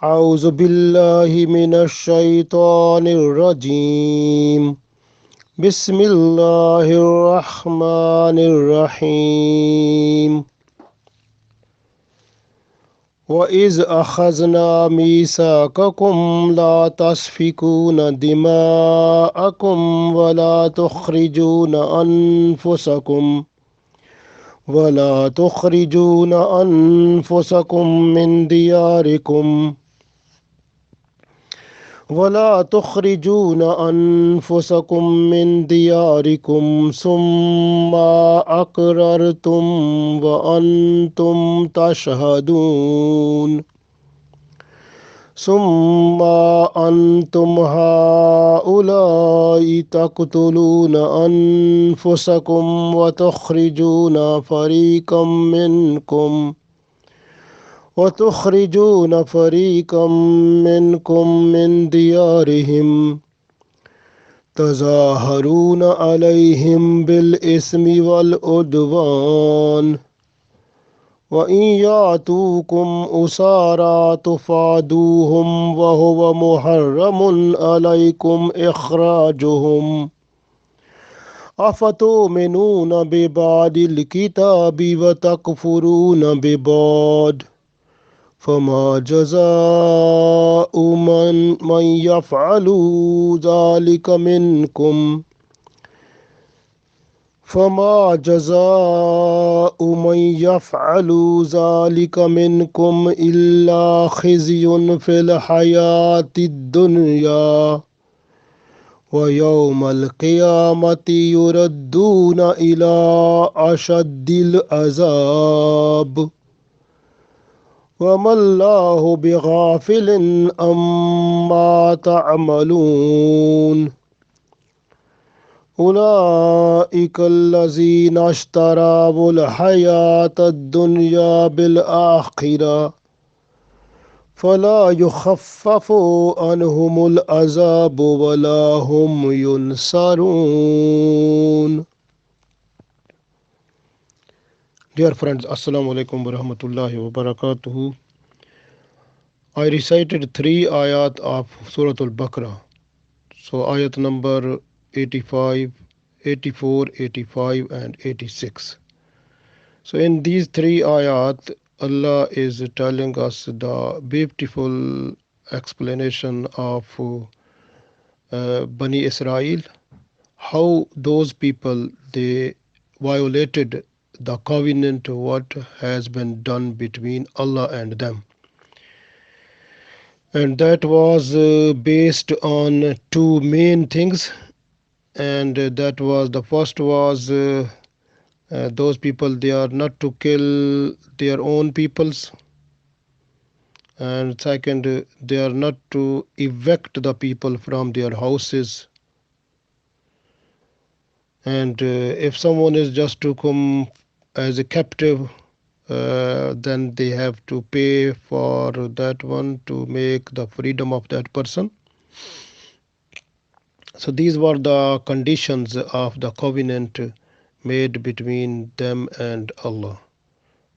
أعوذ بالله من الشيطان الرجيم بسم الله الرحمن الرحيم وإذ أخذنا ميثاقكم لا تسفكون دماءكم ولا تخرجون أنفسكم من دياركم ثم أقررتم وأنتم تشهدون ثم أنتم هؤلاء تقتلون أنفسكم وتخرجون فريقا منكم من ديارهم تظاهرون عليهم بالإثم والعدوان وإن يأتوكم أسارى تفادوهم وهو محرم عليكم إخراجهم أفتؤمنون ببعض الكتاب وتكفرون ببعض فما جزاء من يفعل ذلك منكم فما جزاء من يفعل ذلك منكم إلا خزي في الحياة الدنيا ويوم القيامة يردون إلى أشد العذاب وما الله بغافل عما تعملون أولئك الذين اشتروا الحياة الدنيا بالآخرة فلا يخفف عنهم العذاب ولا هم ينصرون. Dear friends, Assalamu alaikum wa rahmatullahi wa barakatuhu. I recited 3 ayat of Surah Al-Baqarah. So ayat number 85, 84, 85 and 86. So in these 3 ayat, Allah is telling us the beautiful explanation of Bani Israel, how those people, they violated the covenant, what has been done between Allah and them. And that was based on two main things. And that was, the first was those people, they are not to kill their own peoples. And second, they are not to evict the people from their houses. And if someone is just to come as a captive, then they have to pay for that one to make the freedom of that person. So these were the conditions of the covenant made between them and Allah.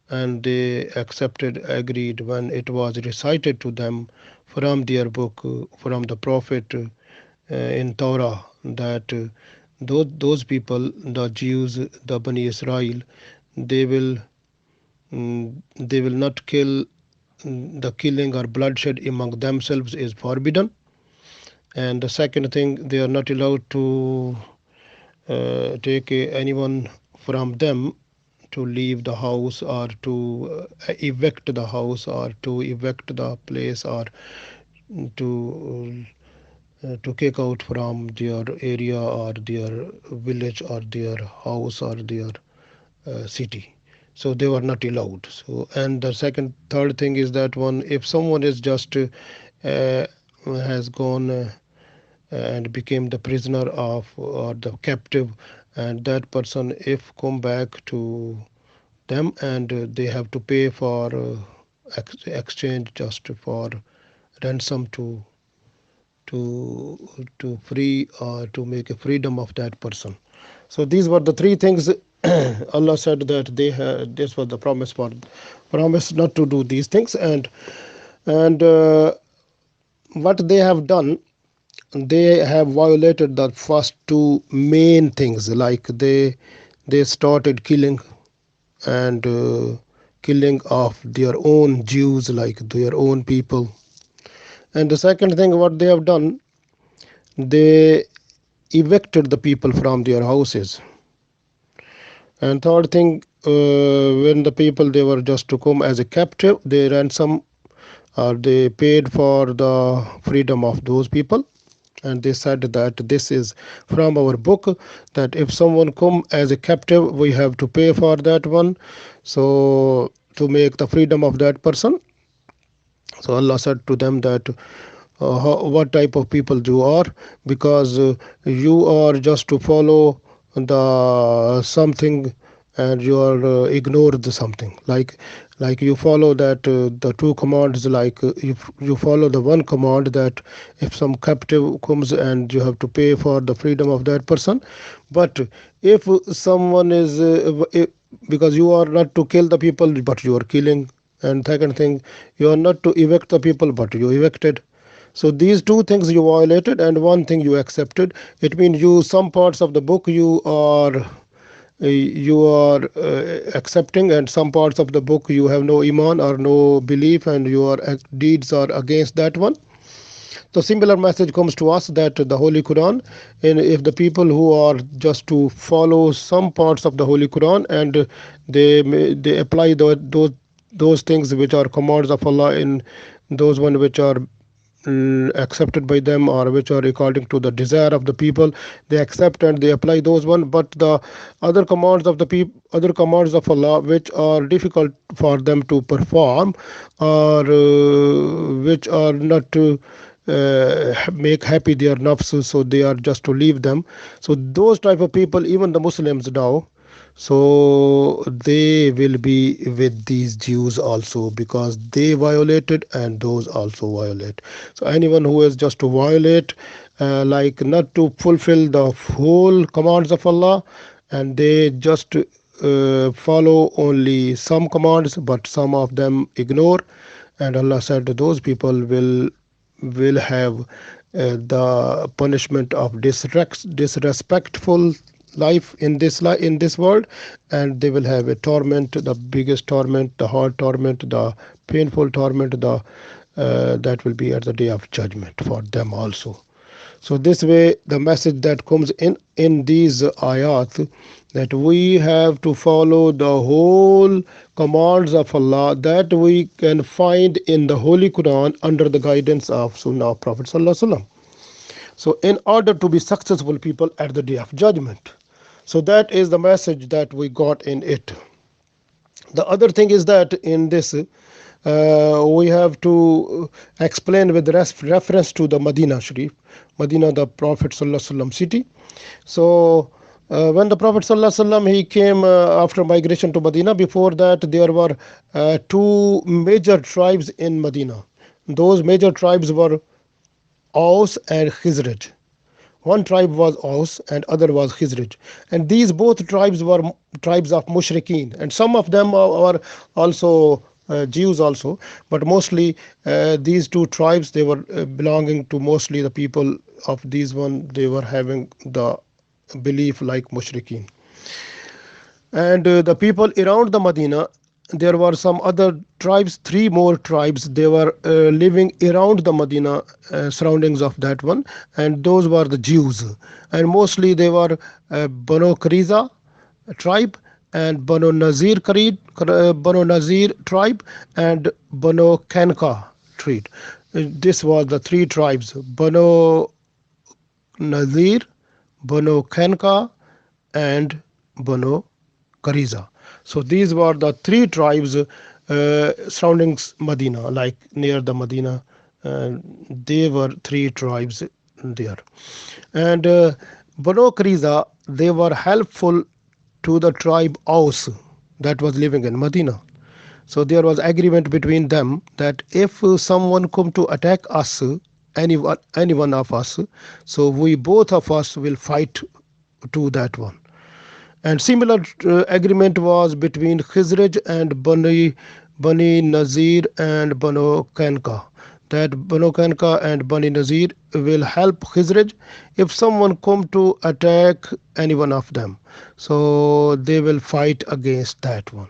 And they accepted, agreed when it was recited to them from their book, from the Prophet in Torah, that those people, the Jews, the Bani Israel, they will not kill. The killing or bloodshed among themselves is forbidden. And the second thing, they are not allowed to take anyone from them to leave the house, or to evict the house, or to evict the place, or to kick out from their area or their village or their house or their city. So they were not allowed. So, and the third thing is that one, if someone is just has gone and became the prisoner of, or the captive, and that person, if come back to them, and they have to pay for exchange, just for ransom to free, or to make a freedom of that person. So these were the three things. Allah said that they had, this was the promise not to do these things. And And what they have done, they have violated the first two main things, like they started killing, and killing of their own Jews, like their own people. And the second thing what they have done, they evicted the people from their houses. And third thing, when the people they were just to come as a captive, they ransom or they paid for the freedom of those people. And they said that this is from our book, that if someone come as a captive, we have to pay for that one, so to make the freedom of that person. So Allah said to them that what type of people you are, because you are just to follow the something, and you are ignore the something, like you follow that the two commands, like if you follow the one command that if some captive comes and you have to pay for the freedom of that person. But if someone is because you are not to kill the people but you are killing. And second thing, you are not to evict the people but you evicted. So these two things you violated, and one thing you accepted. It means you, some parts of the book you are accepting, and some parts of the book you have no iman or no belief, and your deeds are against that one. So similar message comes to us, that the Holy Quran, and if the people who are just to follow some parts of the Holy Quran, and they apply those things which are commands of Allah, in those one which are accepted by them, or which are according to the desire of the people, they accept and they apply those one. But the other commands of Allah which are difficult for them to perform, or which are not to make happy their nafs, so they are just to leave them. So those type of people, even the Muslims now, so they will be with these Jews also, because they violated and those also violate. So anyone who is just to violate, like not to fulfill the whole commands of Allah, and they just follow only some commands but some of them ignore. And Allah said those people will have the punishment of disrespectful life in this world, and they will have a torment, the biggest torment, the hard torment, the painful torment, the that will be at the day of judgment for them also. So this way, the message that comes in these ayat, that we have to follow the whole commands of Allah that we can find in the Holy Quran under the guidance of Sunnah of Prophet Sallallahu Alaihi Wasallam. So in order to be successful people at the day of judgment. So that is the message that we got in it. The other thing is that in this, we have to explain with reference to the Medina Sharif, Medina, the Prophet Sallallahu Alaihi Wasallam city. So when the Prophet Sallallahu Alaihi Wasallam he came after migration to Medina, before that there were two major tribes in Medina. Those major tribes were Aus and Khizraj. One tribe was Aus and other was Khizraj. And these both tribes were tribes of Mushrikeen. And some of them are also Jews also. But mostly these two tribes, they were belonging to mostly the people of these one. They were having the belief like Mushrikeen. And the people around the Medina, there were some other tribes, three more tribes. They were living around the Medina, surroundings of that one, and those were the Jews. And mostly they were Banu Qurayza tribe, and Banu Nazir tribe, and Banu Kanka tribe. This was the three tribes: Banu Nazir, Banu Kanka, and Banu Qurayza. So these were the three tribes surrounding Medina, like near the Medina. They were three tribes there. And Banu Qurayza, they were helpful to the tribe Aus that was living in Medina. So there was agreement between them that if someone come to attack us, any one of us, so we both of us will fight to that one. And similar agreement was between Khizraj and Bani Nazir and Banu Kanka. That Banu Kanka and Bani Nazir will help Khizraj if someone come to attack any one of them. So they will fight against that one.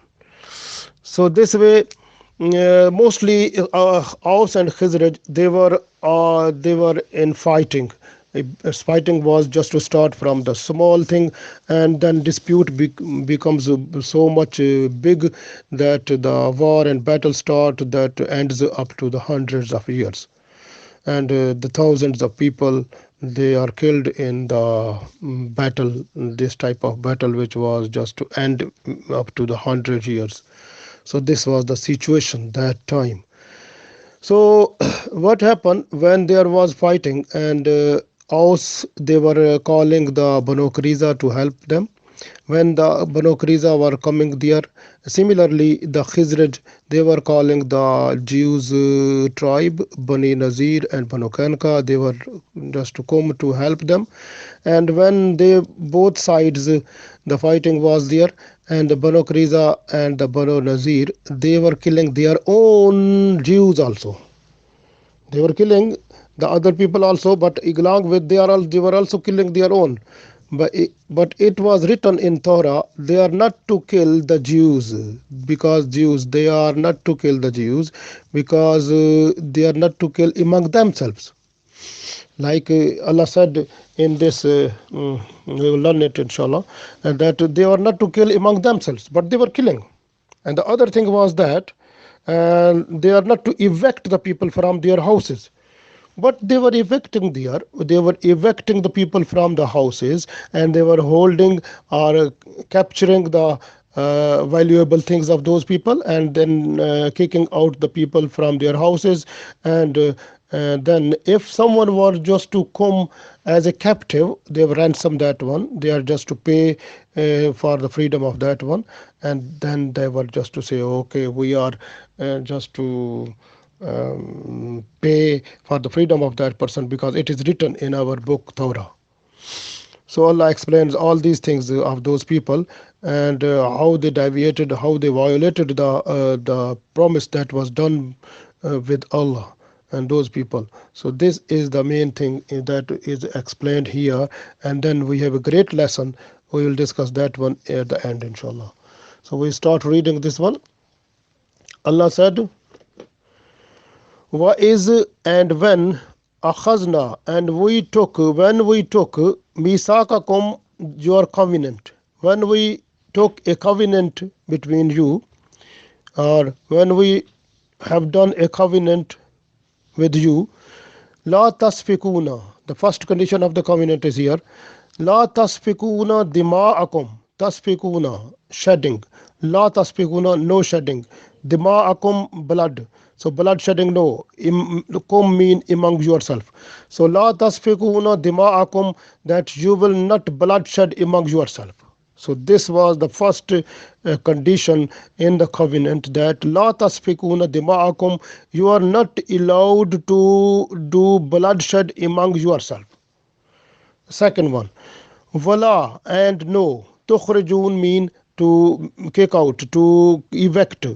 So this way, mostly Aus and Khizraj they were in fighting. Fighting was just to start from the small thing, and then dispute becomes so much big that the war and battle start that ends up to the hundreds of years, and the thousands of people they are killed in the battle. This type of battle, which was just to end up to the 100 years. So this was the situation that time. So what happened when there was fighting, and Aus they were calling the Banu Qurayza to help them. When the Banu Qurayza were coming there, similarly the Khizraj they were calling the Jews tribe Bani Nazir and Banu Kanka. They were just to come to help them, and when they both sides the fighting was there, and the Banu Qurayza and the Banu Nazir they were killing their own Jews also. They were killing the other people also, but along with they were also killing their own. But it was written in Torah, they are not to kill the Jews, because Jews they are not to kill the Jews because they are not to kill among themselves. Like Allah said in this, we will learn it inshallah, and that they were not to kill among themselves, but they were killing. And the other thing was that they are not to evict the people from their houses, but they were evicting the people from the houses, and they were holding or capturing the valuable things of those people, and then kicking out the people from their houses. And then if someone were just to come as a captive, they ransom that one. They are just to pay for the freedom of that one, and then they were just to say, okay, we are just to pay for the freedom of that person because it is written in our book Torah. So Allah explains all these things of those people, and how they deviated, how they violated the promise that was done with Allah and those people. So this is the main thing that is explained here, and then we have a great lesson. We will discuss that one at the end, inshallah. So we start reading this one. Allah said, "Wa is and when akhazna when we took misakakum your covenant, when we took a covenant between you, or when we have done a covenant with you, la tasfikuna." The first condition of the covenant is here. La tasfikuna dima'akum. Tasfikuna, shedding. La tasfikuna, no shedding. Dima'akum, blood. So blood shedding, no. Kum mean among yourself. So la tasfikuna dima'akum, that you will not bloodshed among yourself. So this was the first condition in the covenant, that la tasfikuna dima'akum, you are not allowed to do bloodshed among yourself. Second one, wala, and no. Tukhrijun mean to kick out, to evict.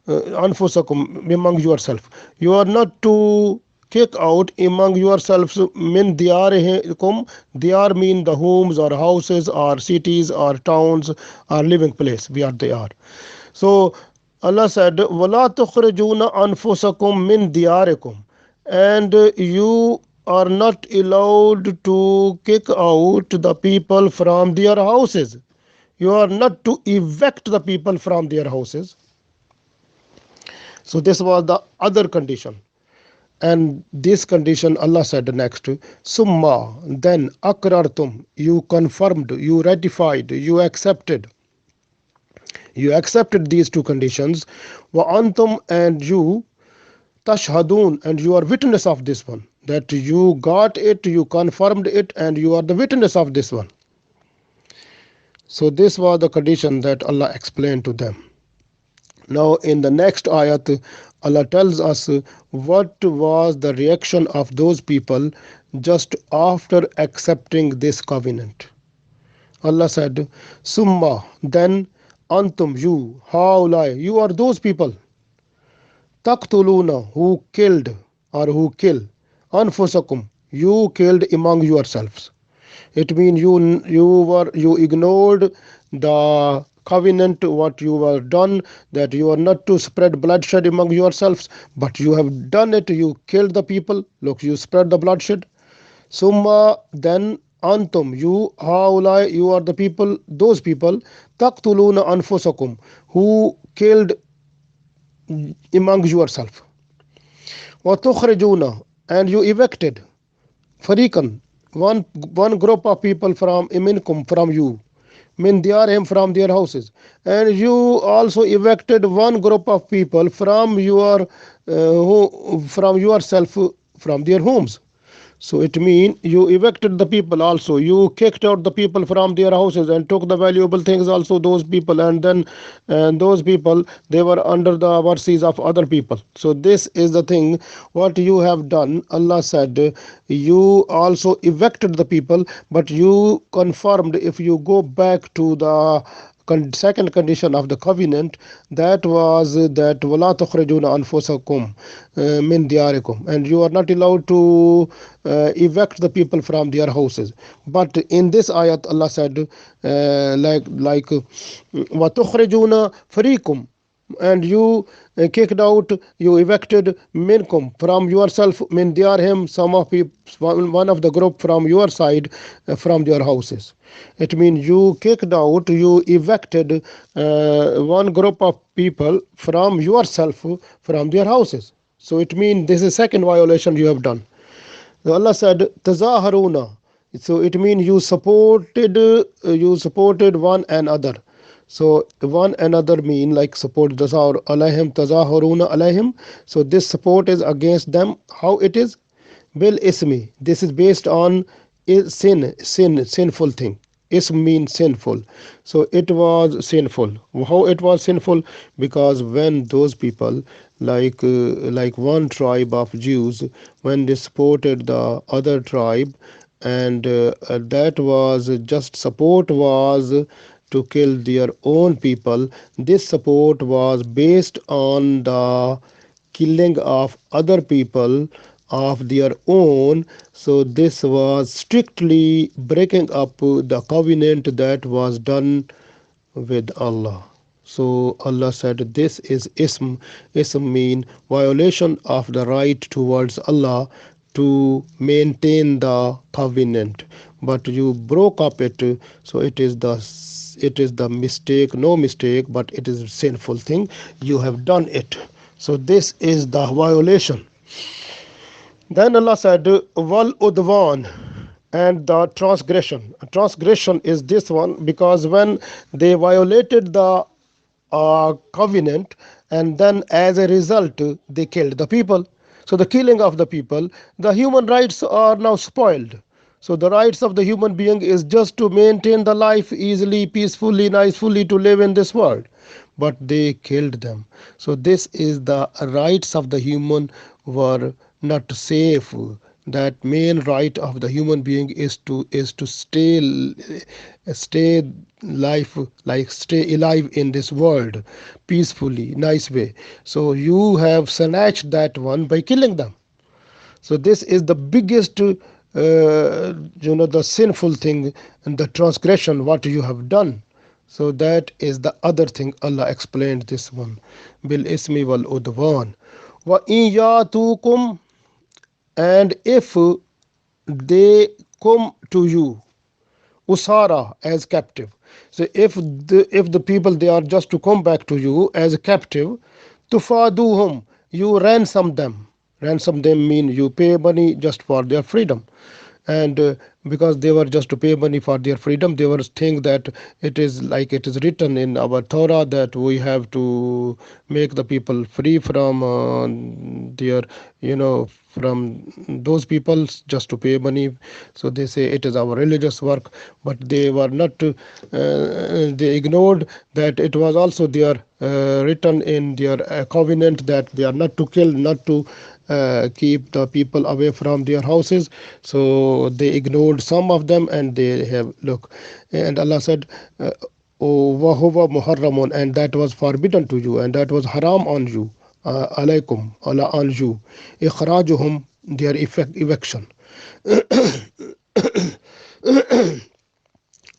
Anfusakum, among yourself. You are not to kick out among yourselves min diyarikum. Diyar mean the homes or houses or cities or towns or living place where they are. So Allah said, wala tukhrijuna anfusakum min diyarikum, and you are not allowed to kick out the people from their houses. You are not to evict the people from their houses. So this was the other condition. And this condition, Allah said next, summa, then akrartum, you confirmed, you ratified, you accepted. You accepted these two conditions. Wa antum, and you, tashhadun, and you are witness of this one. That you got it, you confirmed it, and you are the witness of this one. So this was the condition that Allah explained to them. Now in the next ayat, Allah tells us what was the reaction of those people just after accepting this covenant. Allah said, summa, then, antum, you, haulai, you are those people. taqtuluna, who killed or who kill, anfusakum, you killed among yourselves. It means you ignored the covenant what you were done, that you are not to spread bloodshed among yourselves, but you have done it. You killed the people. Look, you spread the bloodshed. Summa, then antum, you haulai, you are the people, those people, taqtuluna anfusakum, who killed among yourself. Wa tukhrijuna, and you evicted fariqan, one group of people from minkum, from you, min diyarihim, from their houses, and you also evicted one group of people from from yourself, from their homes. So it means you evicted the people also. You kicked out the people from their houses and took the valuable things also, those people, and then those people, they were under the mercies of other people. So this is the thing what you have done. Allah said you also evicted the people, but you confirmed. If you go back to the second condition of the covenant, that was that wala tukhrijuna anfusakum min diyarikum, and you are not allowed to evict the people from their houses. But in this ayat Allah said like wa tukhrijuna fariqum, and you kicked out, you evicted minkum, from yourself, min diyarhim, some of people, one of the group from your side, from their houses. It means you kicked out, you evicted one group of people from yourself, from their houses. So it means this is second violation you have done. So Allah said tazaharuna, so it means you supported one another. So one another mean like support, tazahur alaihim, tazahuruna alaihim. So this support is against them. How it is? Bil ismi, this is based on sinful thing. Ism means sinful. So it was sinful. How it was sinful? Because when those people, like one tribe of Jews, when they supported the other tribe, and that was just support was to kill their own people. This support was based on the killing of other people of their own. So this was strictly breaking up the covenant that was done with Allah. So Allah said this is ism. Ism mean violation of the right towards Allah to maintain the covenant, but you broke up it. So it is the mistake, no mistake, but it is a sinful thing. You have done it. So this is the violation. Then Allah said, Wal udwan, and the transgression. Transgression is this one, because when they violated the covenant, and then as a result they killed the people. So the killing of the people, the human rights are now spoiled. So the rights of the human being is just to maintain the life easily, peacefully, nicely, to live in this world. But they killed them. So this is the rights of the human were not safe. That main right of the human being is to stay life, like stay alive in this world peacefully, nice way. So you have snatched that one by killing them. So this is the biggest the sinful thing and the transgression what you have done. So that is the other thing Allah explained this one. Bil ismi wal udwan. Wa in yatukum, and if they come to you usara, as captive. So if the people, they are just to come back to you as a captive, tufaduhum, you ransom them. Ransom them mean you pay money just for their freedom. And because they were just to pay money for their freedom, they were think that it is like it is written in our Torah that we have to make the people free from their, from those people just to pay money. So they say it is our religious work, but they were not, they ignored that it was also their written in their covenant that they are not to kill, not to keep the people away from their houses. So they ignored some of them, and they have look, and Allah said wahuwa muharramun, and that was forbidden to you, and that was haram on you. alaykum, on you. Ikhrajuhum, their eviction.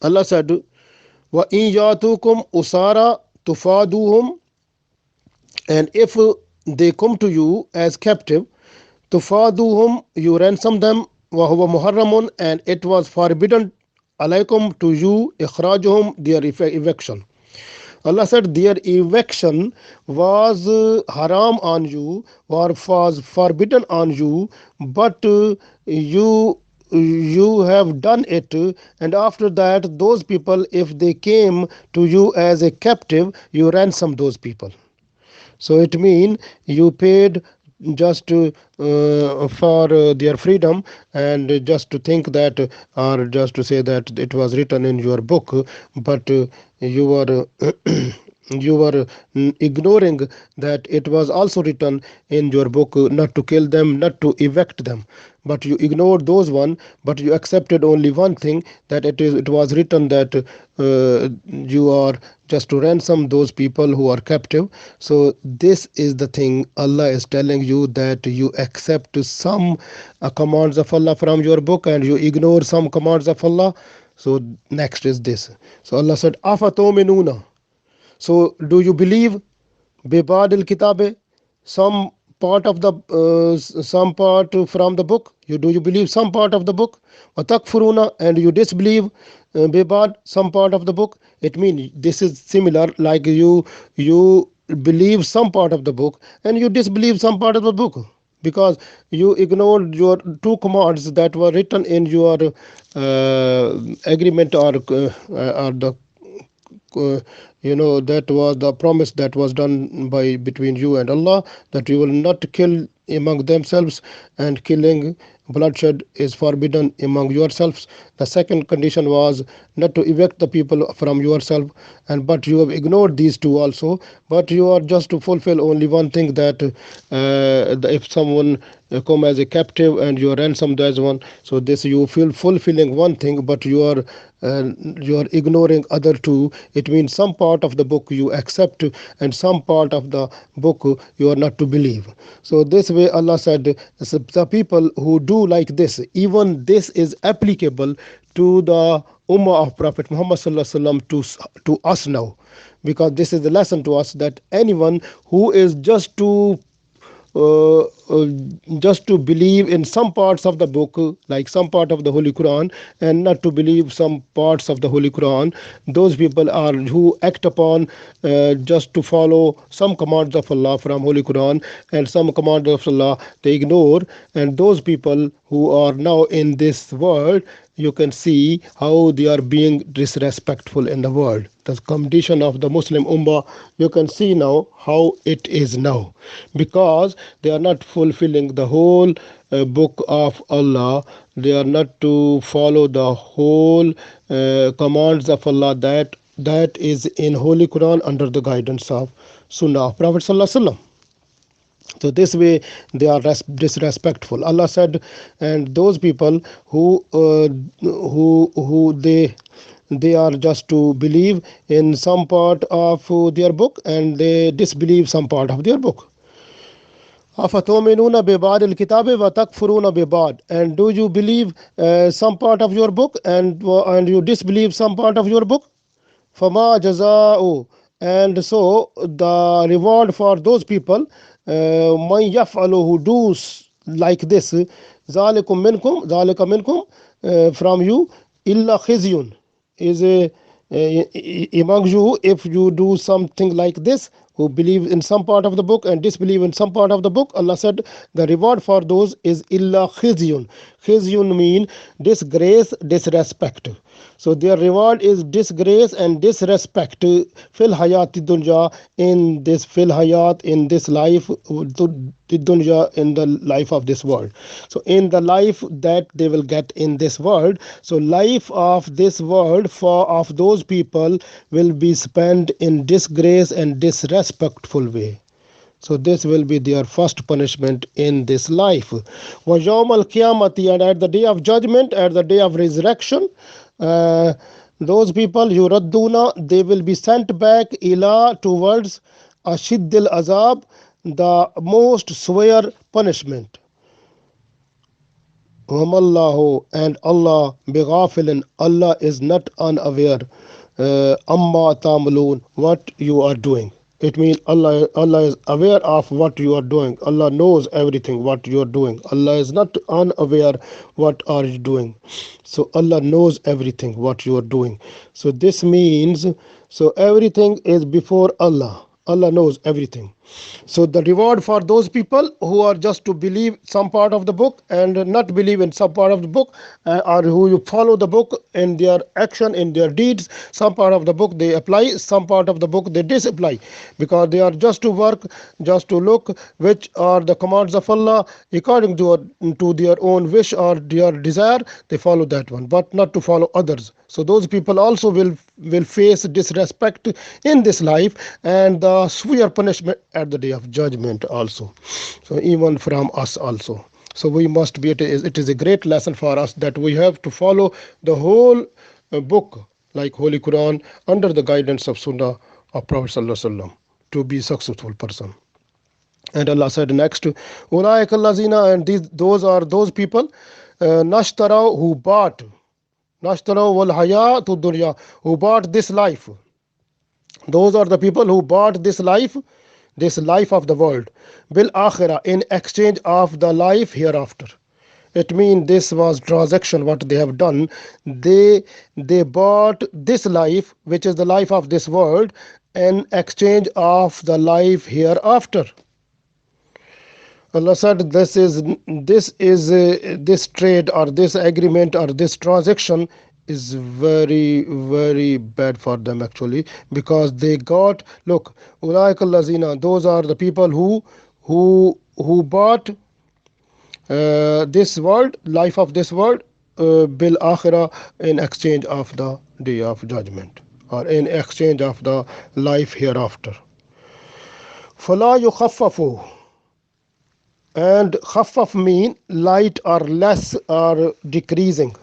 Allah said, wa in yatukum usara tufaduhum, and if they come to you as captive, tufaduhum, you ransom them, wa huwa muharramun, and it was forbidden alaykum, to you, ikhrajuhum, their eviction. Allah said their eviction was haram on you, or was forbidden on you, but you have done it, and after that those people, if they came to you as a captive, you ransom those people. So it means you paid just for their freedom, and just to think that, or just to say that it was written in your book, but you were you were ignoring that it was also written in your book not to kill them, not to evict them, but you ignored those one, but you accepted only one thing, that it was written that you are just to ransom those people who are captive. So this is the thing Allah is telling you, that you accept some commands of Allah from your book and you ignore some commands of Allah. So next is this. So Allah said, afatominuna, so do you believe bibad al kitabe, some part of the some part from the book, do you believe some part of the book, wa takfuruna, and you disbelieve bibad, some part of the book. It means this is similar, like you believe some part of the book and you disbelieve some part of the book, because you ignored your two commands that were written in your agreement, or the that was the promise that was done by between you and Allah, that you will not kill among themselves, and killing, bloodshed is forbidden among yourselves. The second condition was not to evict the people from yourself, and but you have ignored these two also, but you are just to fulfill only one thing, that if someone come as a captive and you are ransomed as one, so this you feel fulfilling one thing, but you are ignoring other two. It means some part of the book you accept and some part of the book you are not to believe. So this way Allah said, the people who do like this, even this is applicable to the ummah of Prophet Muhammad sallallahu alaihi wasallam, to us now, because this is the lesson to us, that anyone who is uh, uh, just to believe in some parts of the book, like some part of the Holy Quran, and not to believe some parts of the Holy Quran, those people are who act upon just to follow some commands of Allah from Holy Quran, and some commands of Allah they ignore. And those people who are now in this world, you can see how they are being disrespectful in the world. The condition of the Muslim Ummah, you can see now how it is now, because they are not fulfilling the whole book of Allah. They are not to follow the whole commands of Allah that is in Holy Quran under the guidance of Sunnah of Prophet Sallallahu Alaihi Wasallam. So this way they are disrespectful. Allah said, and those people who they are just to believe in some part of their book and they disbelieve some part of their book. أَفَتُؤْمِنُونَ بِبَعْضِ الْكِتَابِ وَتَكْفُرُونَ بِبَعْضٍ, and do you believe some part of your book and you disbelieve some part of your book? فَمَا جَزَاءُ, and so the reward for those people, مَنْ يَفْعَلُ, who do like this, ذَلِكُمْ مِنْكُمْ, from you, إِلَّا خِزْيٌ, is among you, if you do something like this, who believe in some part of the book and disbelieve in some part of the book. Allah said the reward for those is illa khizyun. Khizyun mean disgrace, disrespect. So their reward is disgrace and disrespect fil hayati dunya, in this fil hayat, in this life, dunya, in the life of this world. So in the life that they will get in this world, so life of this world for of those people will be spent in disgrace and disrespectful way. So this will be their first punishment in this life. وَيَوْمَ الْقِيَامَةِ, and at the day of judgment, at the day of resurrection, those people, yuraduna, they will be sent back ila, towards ashiddil azab, the most severe punishment. Wamallahu, and Allah bighafilin, Allah is not unaware, amma ta'malun, what you are doing. It means Allah is aware of what you are doing. Allah knows everything what you are doing. Allah is not unaware what are you doing. So Allah knows everything what you are doing. So this means, so everything is before Allah. Allah knows everything. So the reward for those people who are just to believe some part of the book and not believe in some part of the book, or who you follow the book in their action, in their deeds, some part of the book they apply, some part of the book they disapply, because they are just to work, just to look which are the commands of Allah according to their own wish or their desire, they follow that one, but not to follow others. So those people also will face disrespect in this life and the severe punishment at the day of judgment also. So even from us also. So we must be, it is a great lesson for us that we have to follow the whole book like Holy Quran under the guidance of Sunnah of Prophet Sallallahu Alaihi Wasallam to be successful person. And Allah said next, Ulaika allazina, and those are those people, Nashtarau, who bought, Nashtarau wal hayatu dunya, who bought this life. Those are the people who bought this life of the world, bil akhirah, in exchange of the life hereafter. It means this was transaction what they have done. They bought this life, which is the life of this world, in exchange of the life hereafter. Allah said this trade or this agreement or this transaction is very, very bad for them actually, because they got, look, ulaika allazina, those are the people who bought this world, life of this world, bil akhirah, in exchange of the day of judgment, or in exchange of the life hereafter. Fala yukhaffafu, and khaffaf mean light or less or decreasing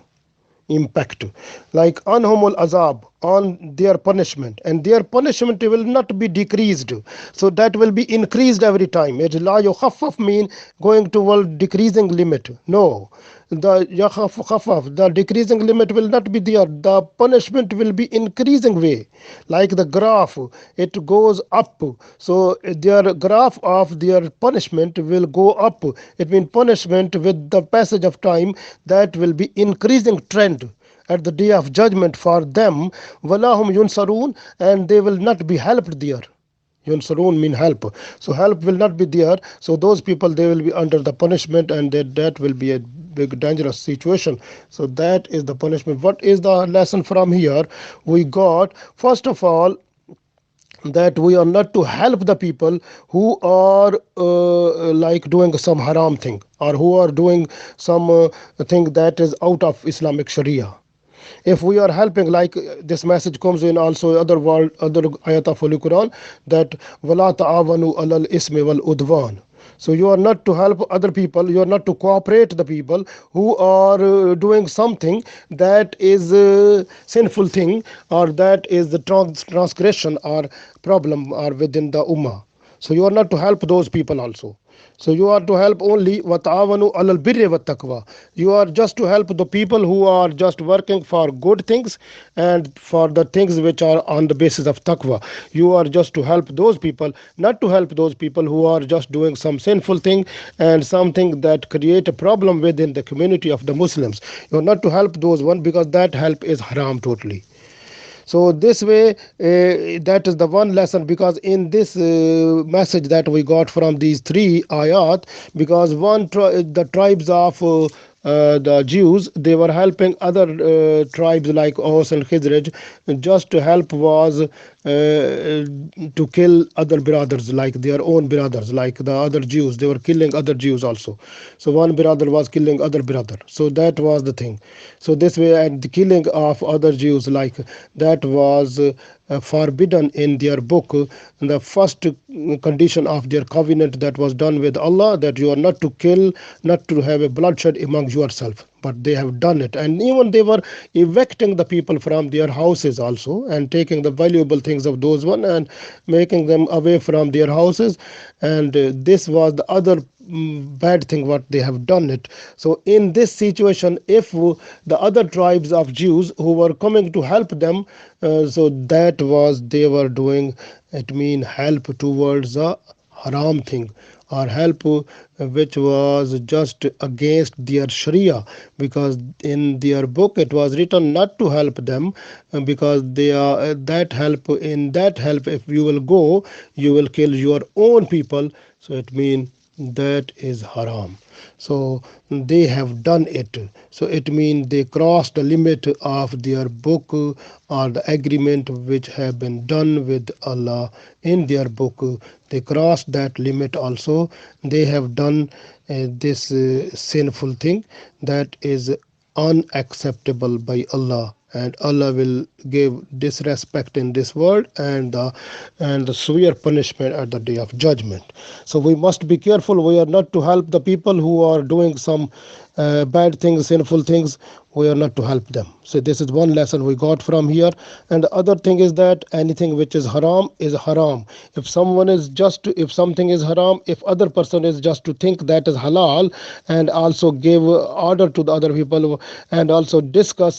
impact, like anhumul azab, on their punishment, and their punishment will not be decreased, so that will be increased every time. It la yukhaffaf mean going toward decreasing limit. No, the yakhaffaf, the decreasing limit will not be there. The punishment will be increasing way, like the graph, it goes up. So their graph of their punishment will go up. It means punishment with the passage of time, that will be increasing trend at the day of judgment for them. Walahum yunsarun, and they will not be helped there. Yunsarun mean help. So help will not be there. So those people, they will be under the punishment, and that will be a big dangerous situation. So that is the punishment. What is the lesson from here? We got, first of all, that we are not to help the people who are like doing some haram thing, or who are doing some thing that is out of Islamic Sharia. If we are helping, like this message comes in also other ayat of Holy Quran, that wala ta'awanu alal ismi wal udwan. So you are not to help other people, you are not to cooperate the people who are doing something that is a sinful thing, or that is the transgression or problem or within the ummah. So you are not to help those people also. So you are to help only wata'awanu alal birri wat taqwa. You are just to help the people who are just working for good things and for the things which are on the basis of taqwa. You are just to help those people, not to help those people who are just doing some sinful thing and something that create a problem within the community of the Muslims. You are not to help those one, because that help is haram totally. So this way, that is the one lesson, because in this message that we got from these three ayat, because the tribes of the Jews, they were helping other tribes like Aus and Khizraj. Just to help was to kill other brothers, like their own brothers, like the other Jews. They were killing other Jews also. So one brother was killing other brother. So that was the thing. So this way, and the killing of other Jews, like that was forbidden in their book. The first condition of their covenant that was done with Allah, that you are not to kill, not to have a bloodshed among yourself. but they have done it. And even they were evicting the people from their houses also, and taking the valuable things of those one and making them away from their houses. And this was the other bad thing what they have done it. So in this situation, if the other tribes of Jews who were coming to help them, so that was they were doing, it mean help towards a haram thing, or help which was just against their sharia, because in their book it was written not to help them, because they are that help, in that help if you will go, you will kill your own people. So it means that is haram. So they have done it. So it means they crossed the limit of their book, or the agreement which have been done with Allah in their book. They crossed that limit also. They have done this sinful thing that is unacceptable by Allah, and Allah will give disrespect in this world, and the severe punishment at the day of judgment. So we must be careful. We are not to help the people who are doing some bad things, sinful things. We are not to help them. So this is one lesson we got from here. And the other thing is that anything which is haram is haram. If someone is just if something is haram, if other person is just to think that is halal, and also give order to the other people, and also discuss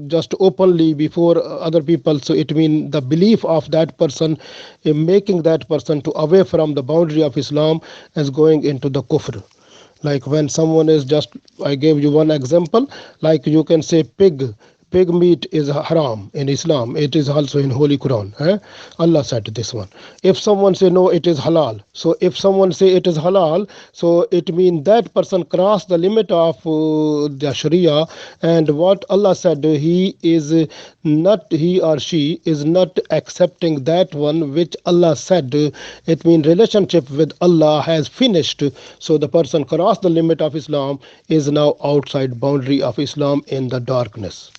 just openly before other people, so it means the belief of that person in making that person to away from the boundary of Islam is going into the kufr. Like when someone is just, I gave you one example, like you can say pig meat is haram in Islam. It is also in Holy Quran. Allah said this one. If someone say no, it is halal. So if someone say it is halal, so it means that person crossed the limit of the Sharia. And what Allah said, he or she is not accepting that one which Allah said. It means relationship with Allah has finished. So the person crossed the limit of Islam, is now outside boundary of Islam in the darkness.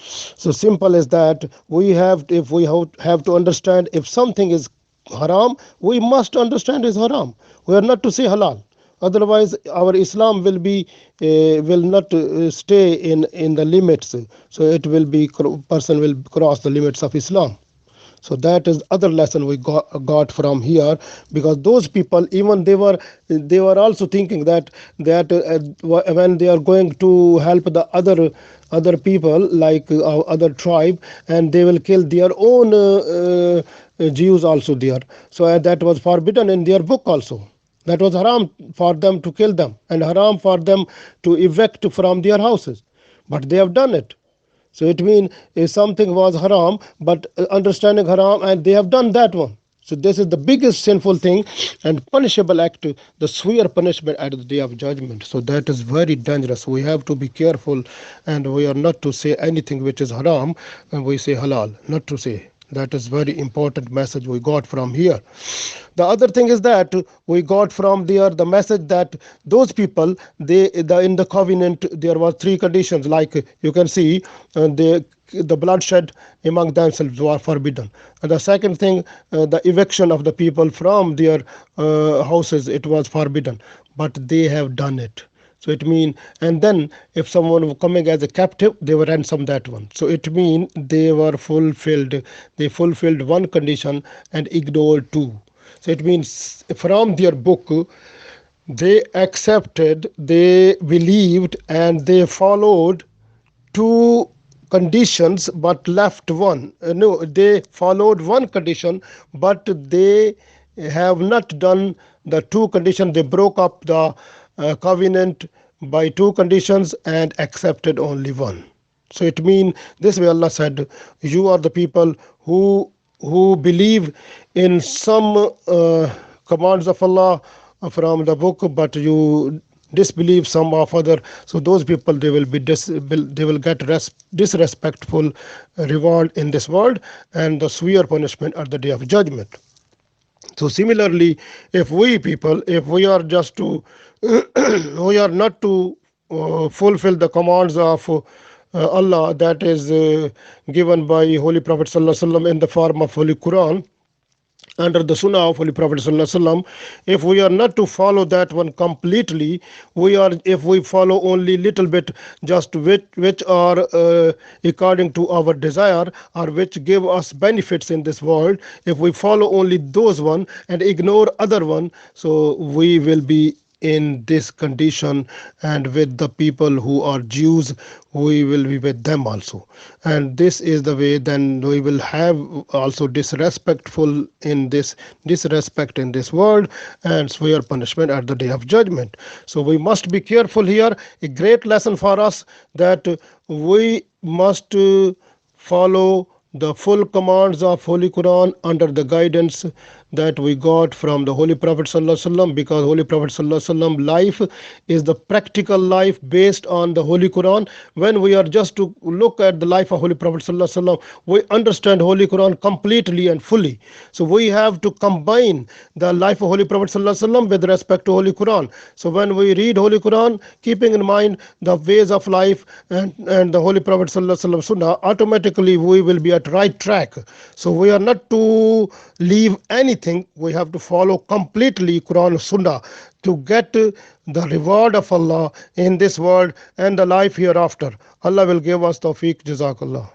So simple as that. If we have to understand, if something is haram, we must understand is haram. We are not to say halal. Otherwise, our Islam will not stay in the limits. So it will be, person will cross the limits of Islam. So that is other lesson we got from here, because those people, even they were also thinking that when they are going to help the other people, like other tribe, and they will kill their own Jews also there. So that was forbidden in their book also. That was haram for them to kill them, and haram for them to evict from their houses. But they have done it. So it means something was haram, but understanding haram, and they have done that one. So this is the biggest sinful thing and punishable act, the severe punishment at the day of judgment. So that is very dangerous. We have to be careful, and we are not to say anything which is haram, and we say halal, not to say. That is very important message we got from here. The other thing is that we got from there the message that those people, in the covenant there were three conditions. Like you can see, the bloodshed among themselves were forbidden. And the second thing, the eviction of the people from their houses, it was forbidden. But they have done it. So it means, and then if someone was coming as a captive, they were ransom that one. So it means they fulfilled one condition and ignored two. So it means from their book, they accepted, they believed, and they followed two conditions but left one. No, they followed one condition, but they have not done the two conditions. They broke up the covenant by two conditions and accepted only one. So it means this way Allah said, you are the people who believe in some commands of Allah from the book, but you disbelieve some of other. So those people, they will get disrespectful reward in this world, and the severe punishment at the day of judgment. So similarly, if we are just to we are not to fulfill the commands of Allah that is given by Holy Prophet ﷺ in the form of Holy Quran, under the Sunnah of Holy Prophet Sallallahu Alaihi Wasallam. If we are not to follow that one completely, if we follow only little bit, just which are according to our desire, or which give us benefits in this world, if we follow only those one and ignore other one, so we will be in this condition, and with the people who are Jews, we will be with them also. And this is the way, then we will have also disrespect in this world, and severe punishment at the day of judgment. So we must be careful here. A great lesson for us, that we must follow the full commands of Holy Quran under the guidance that we got from the Holy Prophet Sallallahu Alaihi Wasallam, because Holy Prophet Sallallahu Alaihi Wasallam life is the practical life based on the Holy Quran. When we are just to look at the life of Holy Prophet Sallallahu Alaihi Wasallam, we understand Holy Quran completely and fully. So we have to combine the life of Holy Prophet Sallallahu Alaihi Wasallam with respect to Holy Quran. So when we read Holy Quran, keeping in mind the ways of life and the Holy Prophet Sallallahu Alaihi Wasallam Sunnah, automatically we will be at right track. So we are not to leave anything. We have to follow completely Quran Sunnah to get the reward of Allah in this world and the life hereafter. Allah will give us tawfiq. Jazakallah.